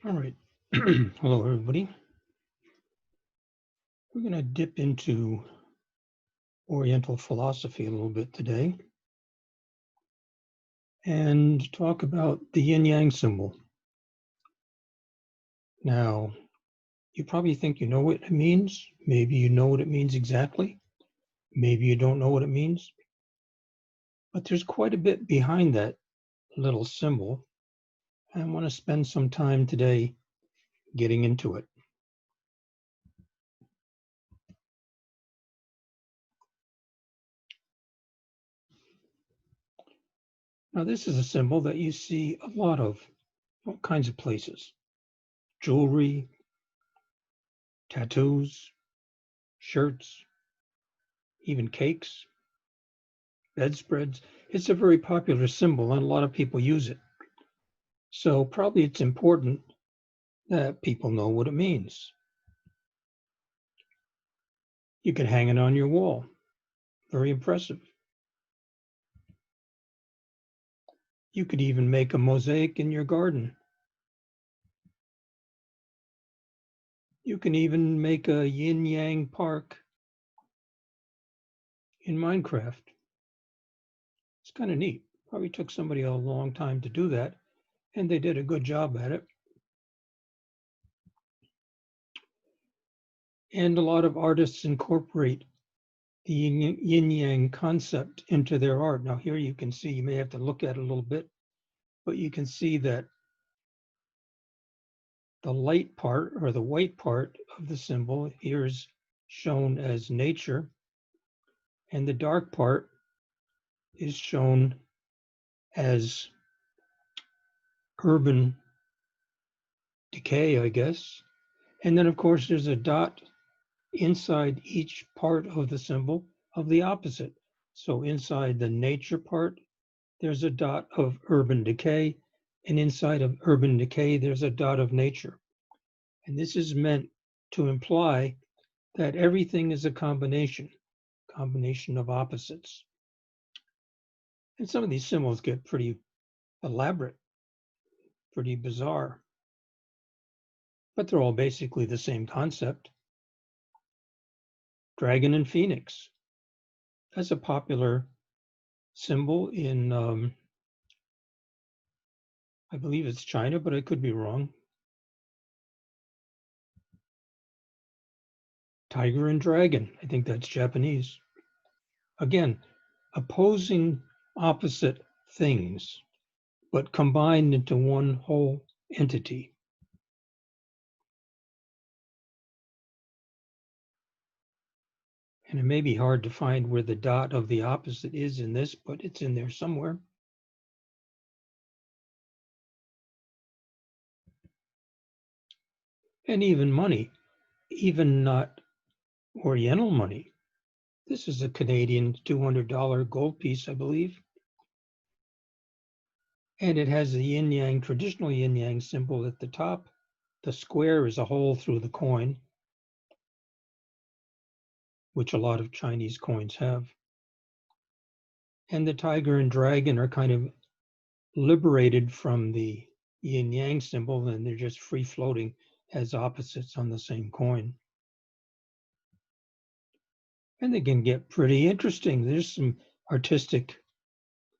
All right. Hello, everybody. We're going to dip into Oriental philosophy a little bit today and talk about the Yin Yang symbol. Now, you probably think you know what it means. Maybe you know what it means exactly. Maybe you don't know what it means. But there's quite a bit behind that little symbol. I want to spend some time today getting into it. Now, this is a symbol that you see a lot of all kinds of places. Jewelry, tattoos, shirts, even cakes, bedspreads. It's a very popular symbol and a lot of people use it. So probably it's important that people know what it means. You could hang it on your wall. Very impressive. You could even make a mosaic in your garden. You can even make a yin yang park in Minecraft. It's kind of neat. Probably took somebody a long time to do that, and they did a good job at it. And a lot of artists incorporate the yin yang concept into their art. Now here you can see, you may have to look at it a little bit, but you can see that the light part or the white part of the symbol here is shown as nature, and the dark part is shown as urban decay, I guess. And then of course there's a dot inside each part of the symbol of the opposite. So inside the nature part, there's a dot of urban decay, and inside of urban decay, there's a dot of nature. And this is meant to imply that everything is a combination of opposites. And some of these symbols get pretty elaborate, pretty bizarre, but they're all basically the same concept. Dragon and Phoenix. That's a popular symbol in, I believe it's China, but I could be wrong. Tiger and dragon, I think that's Japanese. Again, opposing opposite things, but combined into one whole entity. And it may be hard to find where the dot of the opposite is in this, but it's in there somewhere. And even money, even not Oriental money. This is a Canadian $200 gold piece, I believe. And it has the yin yang, traditional yin yang symbol at the top. The square is a hole through the coin, which a lot of Chinese coins have. And the tiger and dragon are kind of liberated from the yin yang symbol, and they're just free floating as opposites on the same coin. And they can get pretty interesting. There's some artistic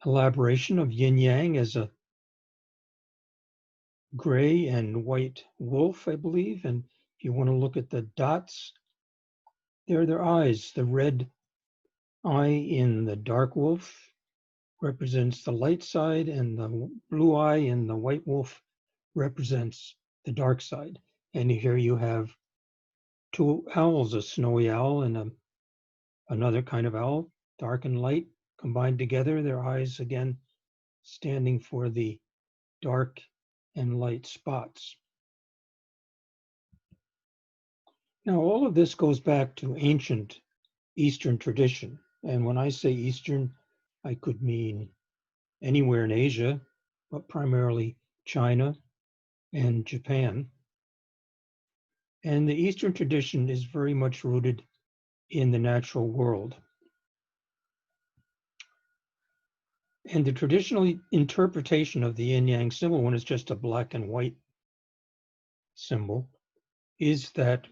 elaboration of yin yang as a gray and white wolf, I believe. And if you want to look at the dots, there are their eyes. The red eye in the dark wolf represents the light side, and the blue eye in the white wolf represents the dark side. And here you have two owls, a snowy owl and another kind of owl, dark and light, combined together, their eyes again standing for the dark and light spots. Now, all of this goes back to ancient Eastern tradition. And when I say Eastern, I could mean anywhere in Asia, but primarily China and Japan. And the Eastern tradition is very much rooted in the natural world. And the traditional interpretation of the yin yang symbol, when it's just a black and white symbol is that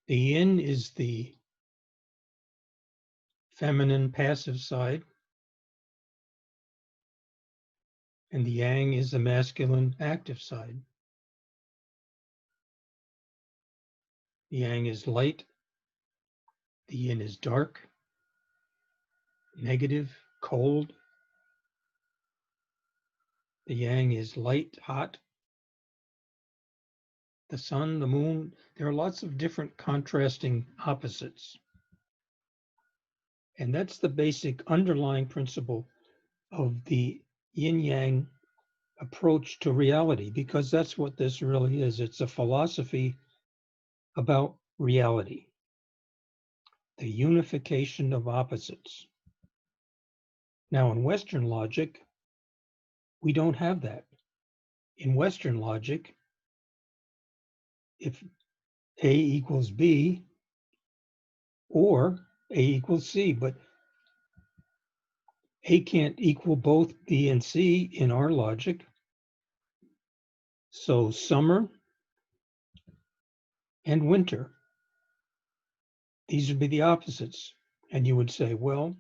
the yin is the feminine passive side, and the yang is the masculine active side. The yang is light, the yin is dark, negative, cold. The yang is light, hot. The sun, the moon, there are lots of different contrasting opposites. And that's the basic underlying principle of the yin yang approach to reality, because that's what this really is. It's a philosophy about reality, the unification of opposites. Now, in Western logic, we don't have that. In Western logic, if A equals B or A equals C, but A can't equal both B and C in our logic. So summer and winter, these would be the opposites. And you would say, well,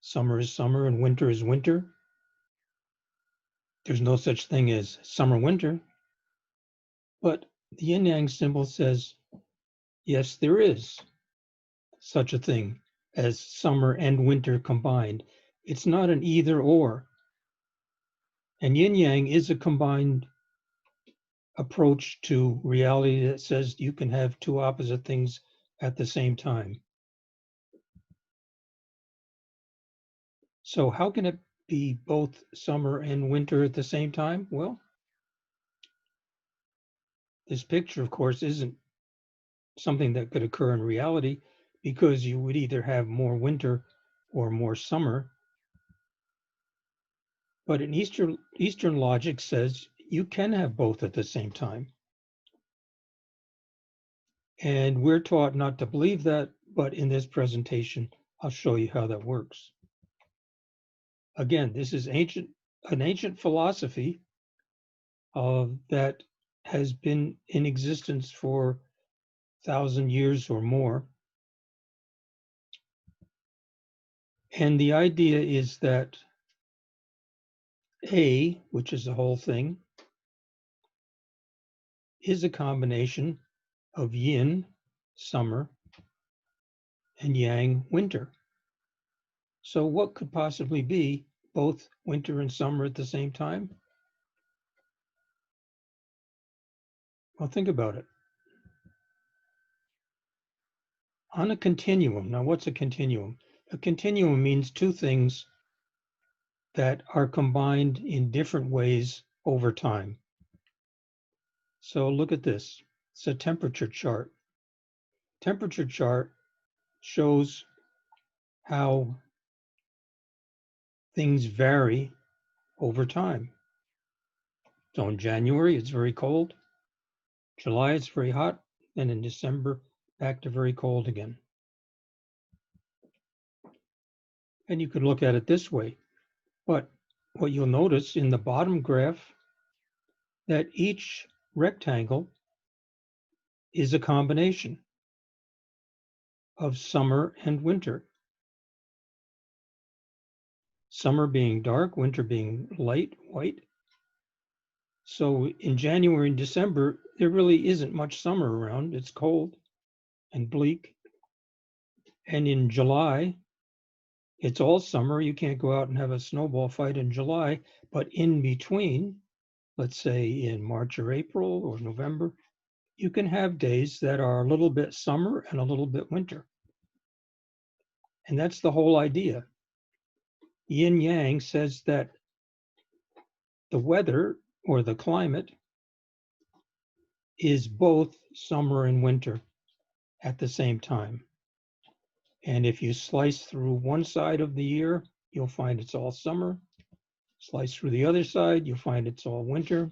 summer is summer and winter is winter. There's no such thing as summer, winter. But the Yin Yang symbol says, yes, there is such a thing as summer and winter combined. It's not an either or. And Yin Yang is a combined approach to reality that says you can have two opposite things at the same time. So how can it be both summer and winter at the same time? Well, this picture, of course, isn't something that could occur in reality, because you would either have more winter or more summer. But in Eastern logic says you can have both at the same time. And we're taught not to believe that, but in this presentation, I'll show you how that works. Again, this is an ancient philosophy that has been in existence for 1,000 years or more. And the idea is that A, which is the whole thing, is a combination of yin, summer, and yang, winter. So what could possibly be both winter and summer at the same time? Well, think about it. On a continuum, now what's a continuum? A continuum means two things that are combined in different ways over time. So look at this. It's a temperature chart. Temperature chart shows how things vary over time. So in January, it's very cold. July, it's very hot. And in December, back to very cold again. And you could look at it this way. But what you'll notice in the bottom graph, that each rectangle is a combination of summer and winter. Summer being dark, winter being light, white. So in January and December, there really isn't much summer around. It's cold and bleak. And in July, it's all summer. You can't go out and have a snowball fight in July. But in between, let's say in March or April or November, you can have days that are a little bit summer and a little bit winter. And that's the whole idea. Yin Yang says that the weather or the climate is both summer and winter at the same time. And if you slice through one side of the year, you'll find it's all summer. Slice through the other side, you'll find it's all winter.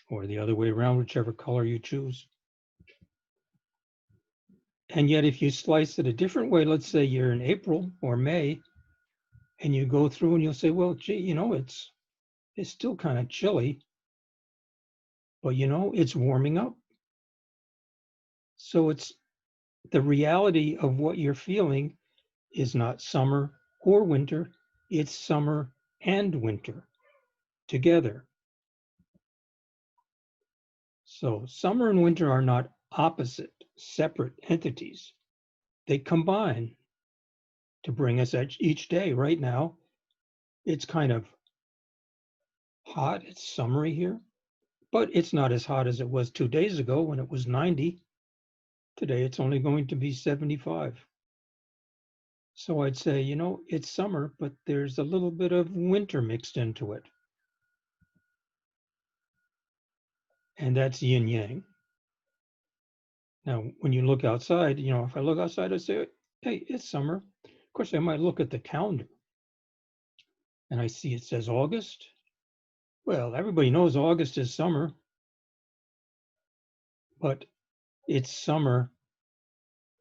Or the other way around, whichever color you choose. And yet if you slice it a different way, let's say you're in April or May, and you go through and you'll say, well, gee, you know, it's It's still kind of chilly, but you know, it's warming up. So it's the reality of what you're feeling is not summer or winter, it's summer and winter together. So summer and winter are not opposite, separate entities. They combine to bring us each day. Right now, it's kind of hot, it's summery here, but it's not as hot as it was 2 days ago when it was 90. Today, it's only going to be 75. So I'd say, you know, it's summer, but there's a little bit of winter mixed into it. And that's yin yang. Now, when you look outside, you know, if I look outside, I say, hey, it's summer. Of course, I might look at the calendar and I see it says August. Well, everybody knows August is summer, but it's summer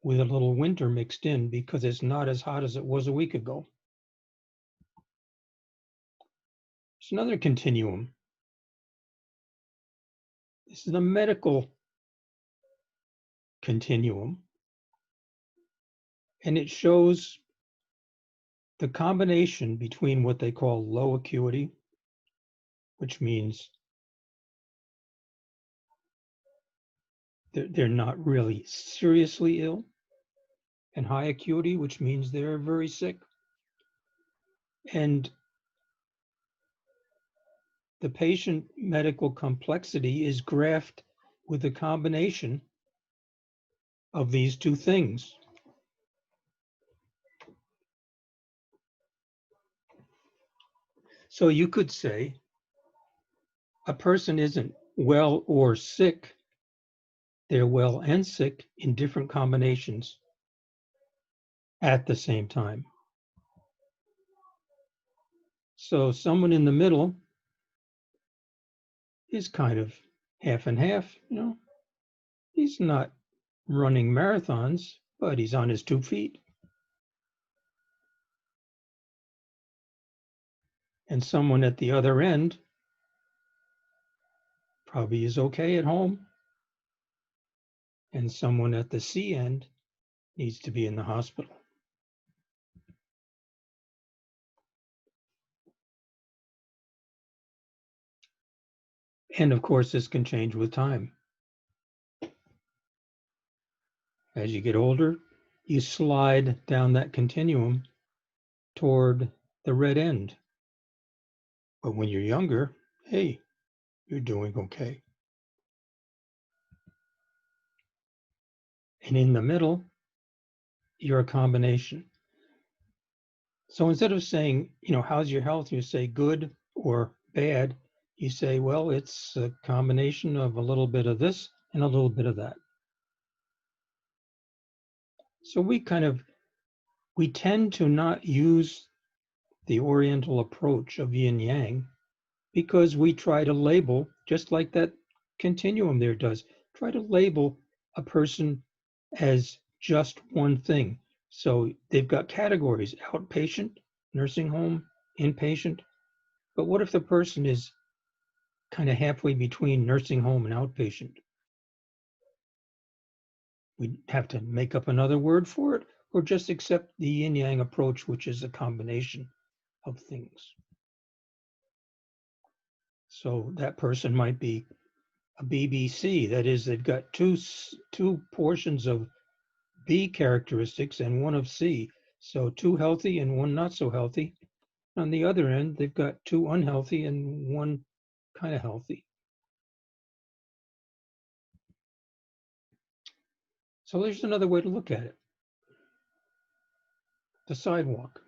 with a little winter mixed in because it's not as hot as it was a week ago. It's another continuum. This is the medical continuum, and it shows the combination between what they call low acuity, which means they're not really seriously ill, and high acuity, which means they're very sick. And the patient medical complexity is graphed with a combination of these two things. So you could say a person isn't well or sick, they're well and sick in different combinations at the same time. So someone in the middle is kind of half and half, you know. He's not running marathons, but he's on his 2 feet. And someone at the other end probably is okay at home. And someone at the C end needs to be in the hospital. And of course, this can change with time. As you get older, you slide down that continuum toward the red end. But when you're younger, hey, you're doing okay. And in the middle, you're a combination. So instead of saying, you know, how's your health? You say good or bad. You say, well, it's a combination of a little bit of this and a little bit of that. So we tend to not use the Oriental approach of yin yang because we try to label, just like that continuum there does, try to label a person as just one thing. So they've got categories: outpatient, nursing home, inpatient. But what if the person is kind of halfway between nursing home and outpatient? We'd have to make up another word for it, or just accept the yin yang approach, which is a combination of things. So that person might be a BBC. That is, they've got two portions of B characteristics and one of C. So 2 healthy and 1 not so healthy. On the other end, they've got 2 unhealthy and 1 kind of healthy. So there's another way to look at it. The sidewalk.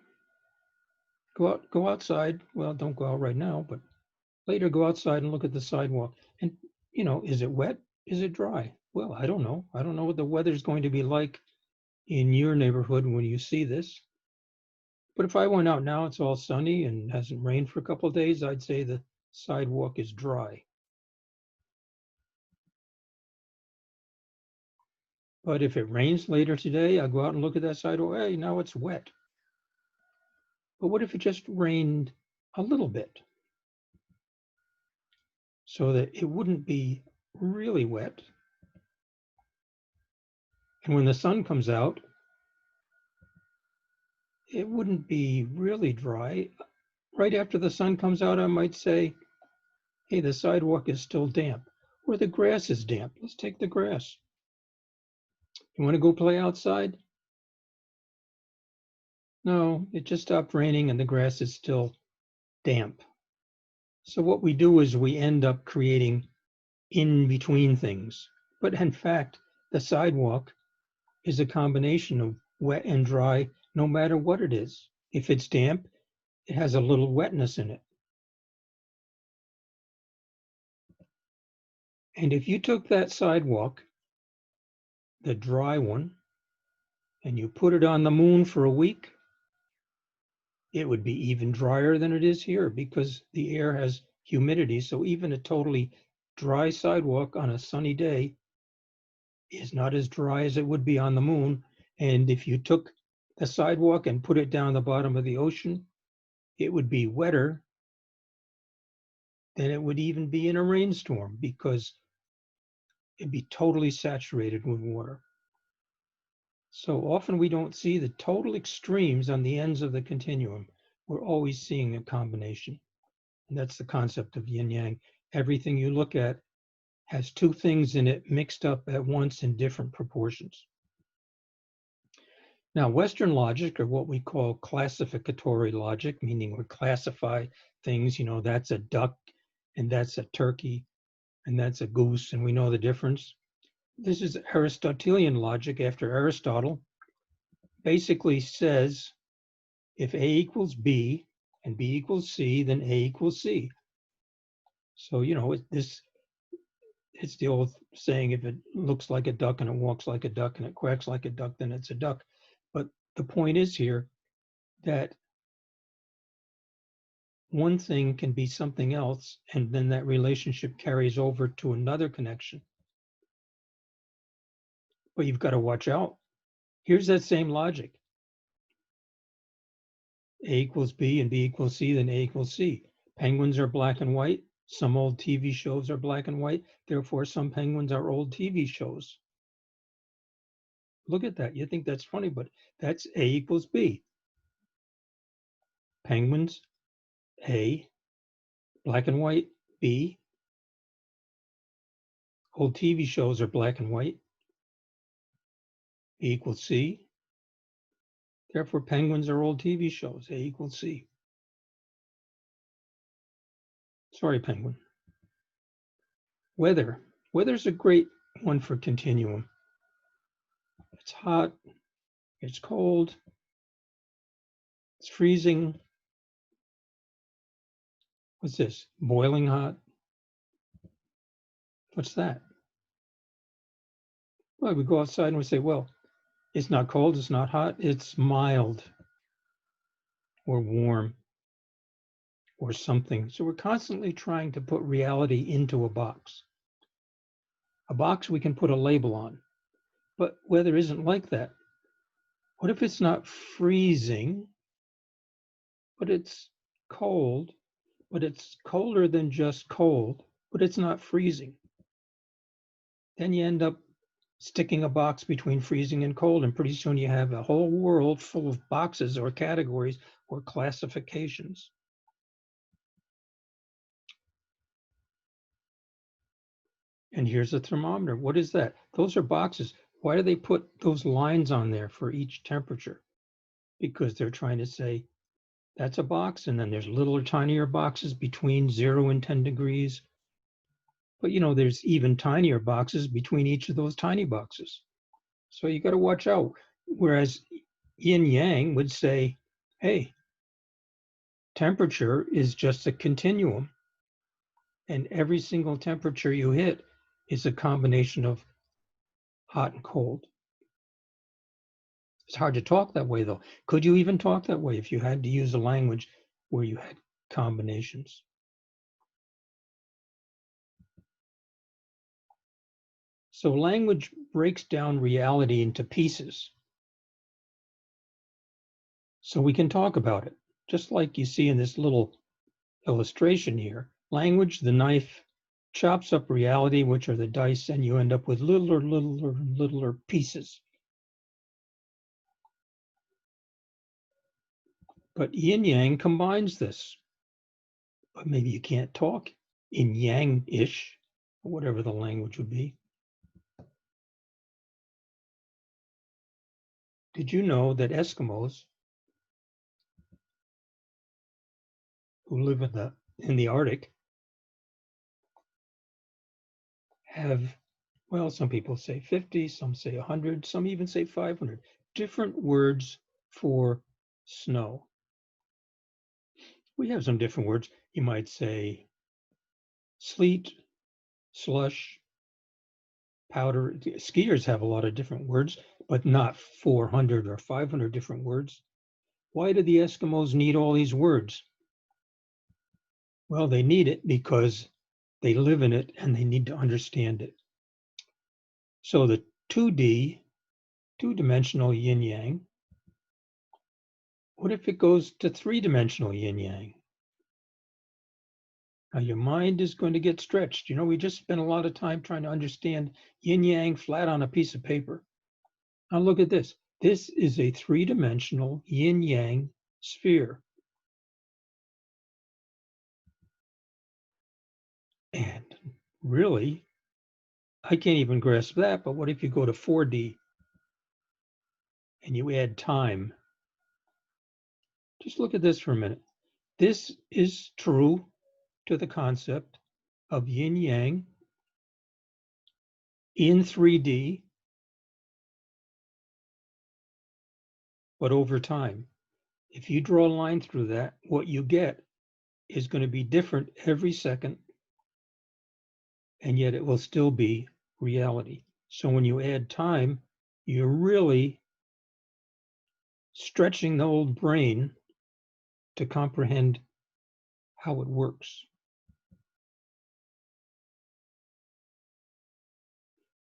Go outside. Well, don't go out right now, but later go outside and look at the sidewalk. And, you know, is it wet? Is it dry? Well, I don't know. I don't know what the weather's going to be like in your neighborhood when you see this. But if I went out now, it's all sunny and hasn't rained for a couple of days, I'd say the sidewalk is dry. But if it rains later today, I'll go out and look at that sidewalk. Hey, now it's wet. But what if it just rained a little bit? so that it wouldn't be really wet. And when the sun comes out, it wouldn't be really dry. Right after the sun comes out, I might say, hey, the sidewalk is still damp, or the grass is damp. Let's take the grass. You want to go play outside? No, it just stopped raining and the grass is still damp. So what we do is we end up creating in between things. But in fact, the sidewalk is a combination of wet and dry, no matter what it is. If it's damp, it has a little wetness in it. And if you took that sidewalk, the dry one, and you put it on the moon for a week, it would be even drier than it is here because the air has humidity. So even a totally dry sidewalk on a sunny day is not as dry as it would be on the moon. And if you took the sidewalk and put it down the bottom of the ocean, it would be wetter than it would even be in a rainstorm because it'd be totally saturated with water. So often we don't see the total extremes on the ends of the continuum. We're always seeing a combination. And that's the concept of yin yang. Everything you look at has two things in it mixed up at once in different proportions. Now, Western logic, or what we call classificatory logic, meaning we classify things, that's a duck and that's a turkey and that's a goose, and we know the difference. This is Aristotelian logic after Aristotle. Basically says if A equals B and B equals C, then A equals C. So, it's the old saying, if it looks like a duck and it walks like a duck and it quacks like a duck, then it's a duck. But the point is here that one thing can be something else, and then that relationship carries over to another connection. But you've got to watch out. Here's that same logic. A equals B and B equals C, then A equals C. Penguins are black and white. Some old TV shows are black and white. Therefore, some penguins are old TV shows. Look at that. You think that's funny, but that's A equals B. Penguins, A. Black and white, B. Old TV shows are black and white. B equals C. Therefore, penguins are old TV shows. A equals C. Sorry, penguin. Weather. Weather's a great one for continuum. It's hot. It's cold. It's freezing. What's this? Boiling hot? What's that? Well, we go outside and we say, well, it's not cold, it's not hot, it's mild or warm or something. So we're constantly trying to put reality into a box. A box we can put a label on, but weather isn't like that. What if it's not freezing, but it's cold, but it's colder than just cold, but it's not freezing? Then you end up sticking a box between freezing and cold, and pretty soon you have a whole world full of boxes or categories or classifications. And here's a thermometer. What is that? Those are boxes. Why do they put those lines on there for each temperature? Because they're trying to say that's a box, and then there's littler, tinier boxes between 0 and 10 degrees. But there's even tinier boxes between each of those tiny boxes. So you got to watch out. Whereas yin yang would say, hey, temperature is just a continuum. And every single temperature you hit is a combination of hot and cold. It's hard to talk that way, though. Could you even talk that way if you had to use a language where you had combinations? So language breaks down reality into pieces. So we can talk about it, just like you see in this little illustration here. Language, the knife, chops up reality, which are the dice, and you end up with littler pieces. But yin yang combines this. But maybe you can't talk in yang-ish, or whatever the language would be. Did you know that Eskimos who live in the Arctic have, well, some people say 50, some say 100, some even say 500 different words for snow. We have some different words. You might say sleet, slush, powder. Skiers have a lot of different words, but not 400 or 500 different words. Why do the Eskimos need all these words? Well, they need it because they live in it and they need to understand it. So the 2D, two-dimensional yin yang, what if it goes to three-dimensional yin yang? Now your mind is going to get stretched. You know, we just spent a lot of time trying to understand yin yang flat on a piece of paper. Now look at this. This is a three-dimensional yin yang sphere. And really, I can't even grasp that, but what if you go to 4D and you add time? Just look at this for a minute. This is true to the concept of yin yang in 3D, but over time. If you draw a line through that, what you get is going to be different every second, and yet it will still be reality. So when you add time, you're really stretching the old brain to comprehend how it works.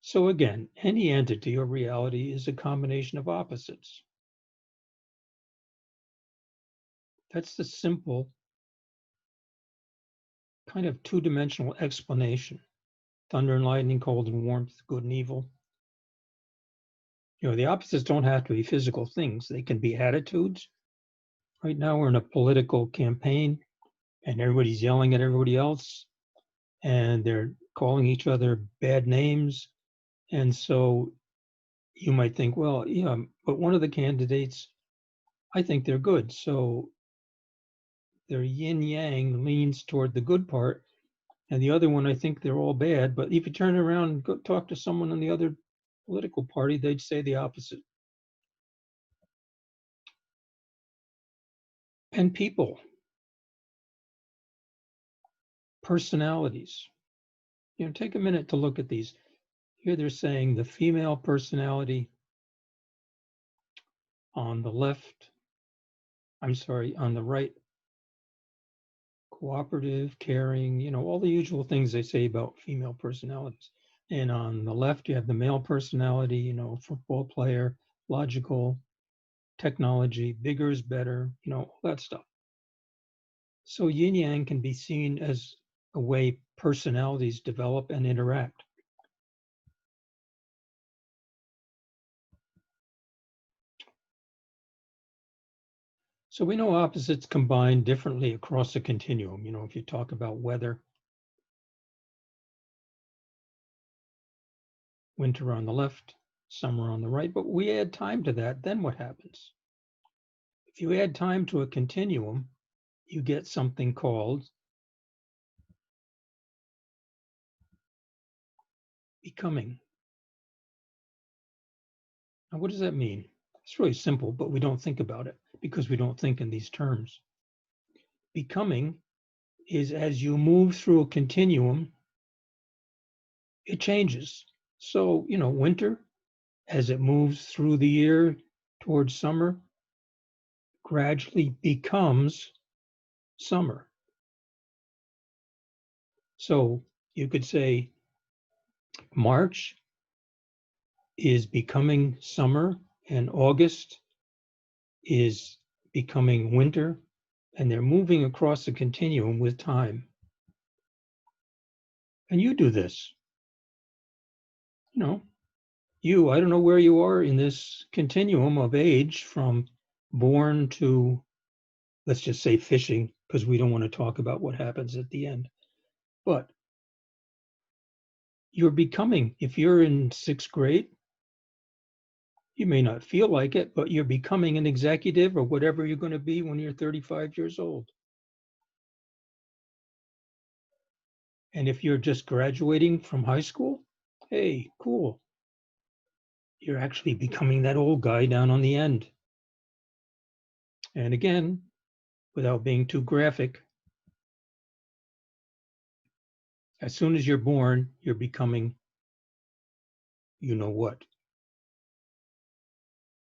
So again, any entity or reality is a combination of opposites. That's the simple kind of two-dimensional explanation. Thunder and lightning, cold and warmth, good and evil. You know, the opposites don't have to be physical things. They can be attitudes. Right now we're in a political campaign and everybody's yelling at everybody else and they're calling each other bad names. And so you might think, well, yeah, but one of the candidates, I think they're good. So their yin yang leans toward the good part. And the other one, I think they're all bad. But if you turn around and go talk to someone on the other political party, they'd say the opposite. And people, personalities. You know, take a minute to look at these. Here they're saying the female personality on the left, on the right, cooperative, caring, you know, all the usual things they say about female personalities. And on the left, you have the male personality, you know, football player, logical, technology, bigger is better, you know, all that stuff. So yin yang can be seen as a way personalities develop and interact. So we know opposites combine differently across the continuum. You know, if you talk about weather, winter on the left, summer on the right, but we add time to that, then what happens? If you add time to a continuum, you get something called becoming. Now, what does that mean? It's really simple, but we don't think about it because we don't think in these terms. Becoming is as you move through a continuum, it changes. So, you know, winter, as it moves through the year towards summer, gradually becomes summer. So you could say March is becoming summer and August is becoming winter, and they're moving across the continuum with time. And you do this. You know, I don't know where you are in this continuum of age from born to, let's just say, fishing, because we don't want to talk about what happens at the end. But you're becoming, if you're in 6th grade, you may not feel like it, but you're becoming an executive or whatever you're going to be when you're 35 years old. And if you're just graduating from high school, hey, cool. You're actually becoming that old guy down on the end. And again, without being too graphic, as soon as you're born, you're becoming you know what.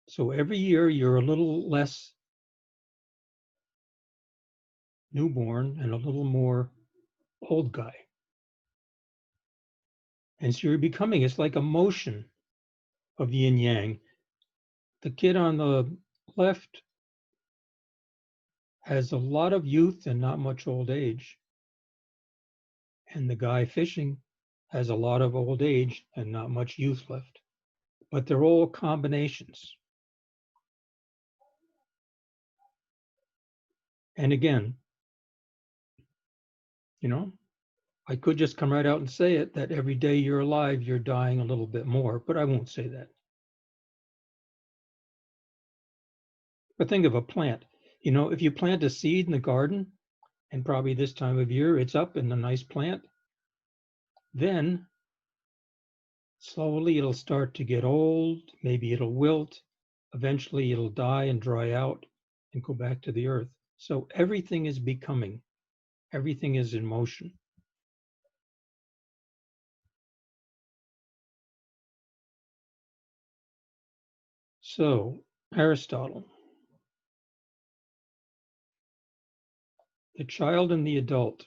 So every year you're a little less newborn and a little more old guy. And so you're becoming, it's like a motion of yin yang. The kid on the left has a lot of youth and not much old age. And the guy fishing has a lot of old age and not much youth left. But they're all combinations. And again, I could just come right out and say it, that every day you're alive, you're dying a little bit more, but I won't say that. But think of a plant. If you plant a seed in the garden, and probably this time of year it's up in a nice plant, then slowly it'll start to get old, maybe it'll wilt, eventually it'll die and dry out and go back to the earth. So everything is becoming, everything is in motion. So Aristotle, the child and the adult,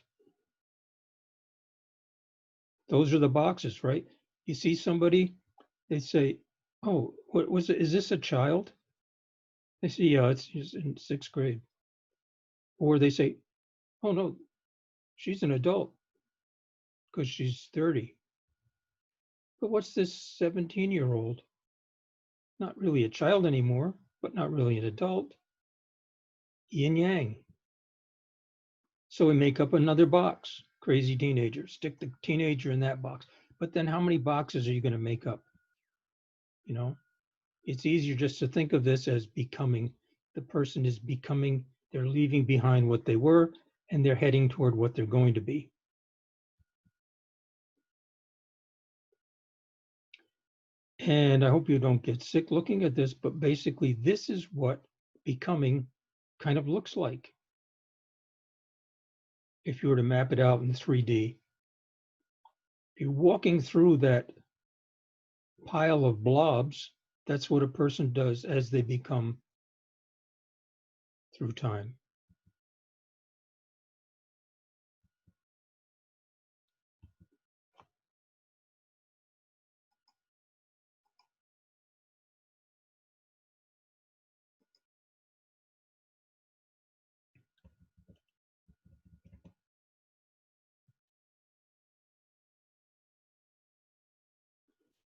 those are the boxes, right? You see somebody, they say, oh, what was it? Is this a child? They say, yeah, it's in 6th grade. Or they say, oh no, she's an adult because she's 30. But what's this 17-year-old? Not really a child anymore, but not really an adult. Yin Yang. So we make up another box. Crazy teenager. Stick the teenager in that box. But then how many boxes are you going to make up? It's easier just to think of this as becoming. The person is becoming, they're leaving behind what they were, and they're heading toward what they're going to be. And I hope you don't get sick looking at this, but basically this is what becoming kind of looks like. If you were to map it out in 3D, if you're walking through that pile of blobs, that's what a person does as they become through time.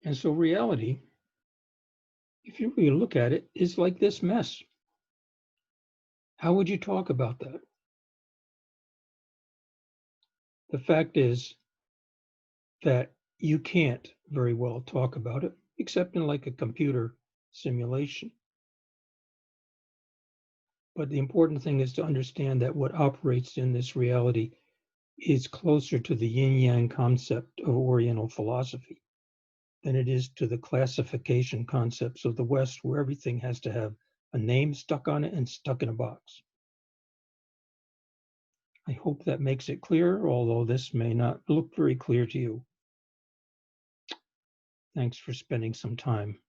And so reality, if you really look at it, is like this mess. How would you talk about that? The fact is that you can't very well talk about it, except in like a computer simulation. But the important thing is to understand that what operates in this reality is closer to the yin yang concept of Oriental philosophy than it is to the classification concepts of the West, where everything has to have a name stuck on it and stuck in a box. I hope that makes it clear, although this may not look very clear to you. Thanks for spending some time.